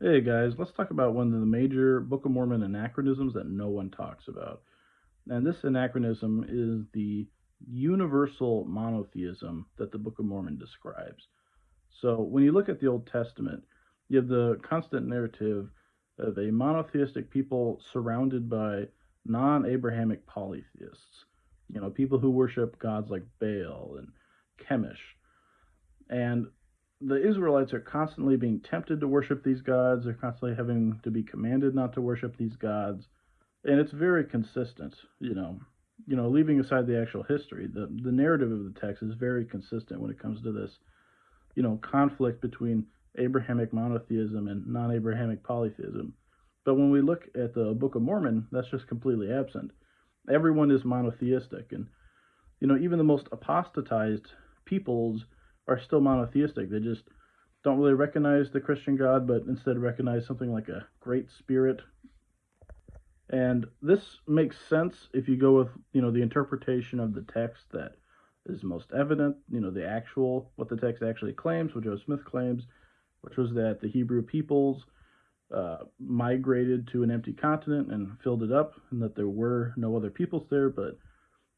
Hey guys, let's talk about one of the major Book of Mormon anachronisms that no one talks about. And this anachronism is the universal monotheism that the Book of Mormon describes. So when you look at the Old Testament, you have the constant narrative of a monotheistic people surrounded by non Abrahamic polytheists. People who worship gods like Baal and Chemosh. And the Israelites are constantly being tempted to worship these gods. They're constantly having to be commanded not to worship these gods, and it's very consistent. Leaving aside the actual history, the narrative of the text is very consistent when it comes to this, conflict between Abrahamic monotheism and non-Abrahamic polytheism. But when we look at the Book of Mormon, that's just completely absent. Everyone is monotheistic, and even the most apostatized peoples are still monotheistic. They just don't really recognize the Christian God, but instead recognize something like a great spirit. And this makes sense if you go with, the interpretation of the text that is most evident, the actual, what the text actually claims, what Joe Smith claims, which was that the Hebrew peoples migrated to an empty continent and filled it up, and that there were no other peoples there. But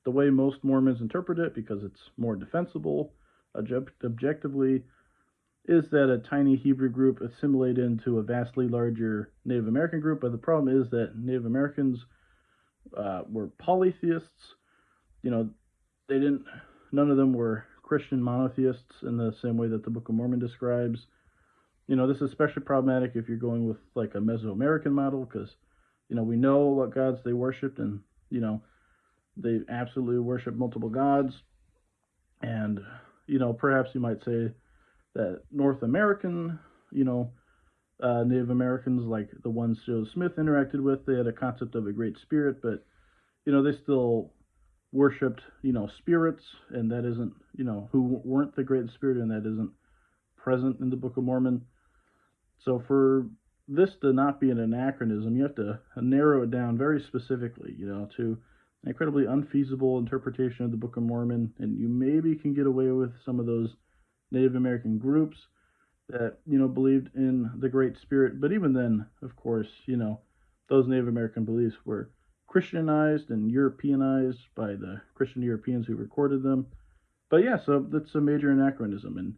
the way most Mormons interpret it, because it's more defensible objectively, is that a tiny Hebrew group assimilated into a vastly larger Native American group. But the problem is that Native Americans were polytheists. You know, they didn't. None of them were Christian monotheists in the same way that the Book of Mormon describes. This is especially problematic if you're going with like a Mesoamerican model, because we know what gods they worshipped, and they absolutely worship multiple gods. And perhaps you might say that North American, you know, Native Americans, like the ones Joe Smith interacted with, they had a concept of a great spirit, but they still worshipped, spirits, and that isn't, who weren't the great spirit, and that isn't present in the Book of Mormon. So for this to not be an anachronism, you have to narrow it down very specifically, to an incredibly unfeasible interpretation of the Book of Mormon, and you maybe can get away with some of those Native American groups that believed in the Great Spirit. But even then, of course, those Native American beliefs were Christianized and Europeanized by the Christian Europeans who recorded them. But yeah, so that's a major anachronism. And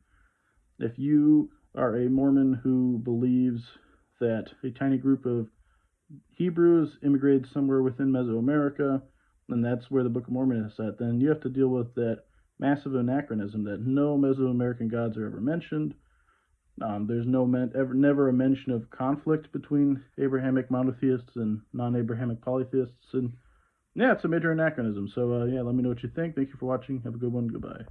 if you are a Mormon who believes that a tiny group of Hebrews immigrated somewhere within Mesoamerica, and that's where the Book of Mormon is at, then you have to deal with that massive anachronism that no Mesoamerican gods are ever mentioned. There's never a mention of conflict between Abrahamic monotheists and non-Abrahamic polytheists, and yeah, it's a major anachronism. So yeah, let me know what you think. Thank you for watching. Have a good one. Goodbye.